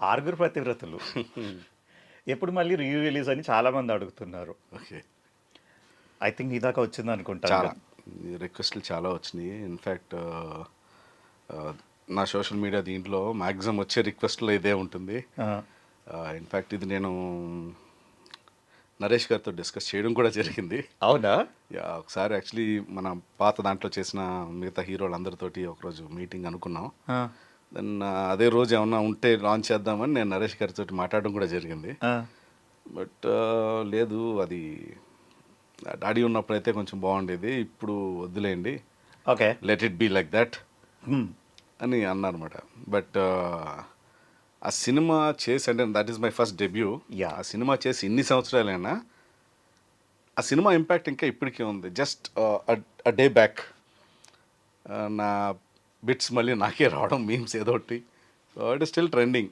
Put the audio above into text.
ఆరుగురు పతివ్రతలు ఎప్పుడు మళ్ళీ రీ రిలీజ్ అని చాలా మంది అడుగుతున్నారు. ఓకే. ఐ థింక్ నీ దాకా వచ్చింది అనుకుంటాను చాలా కదా. రిక్వెస్ట్లు చాలా వచ్చినాయి. ఇన్ఫ్యాక్ట్ నా సోషల్ మీడియా దీంట్లో మ్యాక్సిమం వచ్చే రిక్వెస్ట్లో ఇదే ఉంటుంది. ఆ, ఇన్ఫ్యాక్ట్ ఇది నేను నరేష్ గారితో డిస్కస్ చేయడం కూడా జరిగింది. అవునా? ఒకసారి యాక్చువల్లీ మన పాత దాంట్లో చేసిన మిగతా హీరోలు అందరితోటి ఒకరోజు మీటింగ్ అనుకున్నాం. ఆ, దెన్ అదే రోజు ఏమన్నా ఉంటే లాంచ్ చేద్దామని నేను నరేష్ గారితో మాట్లాడడం కూడా జరిగింది. ఆ, బట్ లేదు, అది డాడీ ఉన్నప్పుడైతే కొంచెం బాగుండేది, ఇప్పుడు వద్దులేండి, okay. Let it be like that hmm. అని అన్నారన్నమాట. బట్ ఆ సినిమా చేసి, అంటే that is my first debut. Yeah. ఆ సినిమా చేసి ఇన్ని సంవత్సరాలైనా ఆ సినిమా ఇంపాక్ట్ ఇంకా ఇప్పటికీ ఉంది. జస్ట్ అ డే బ్యాక్ నా బిట్స్ మళ్ళీ నాకే రావడం, మీమ్స్ ఏదో ఒకటి. So it is still trending.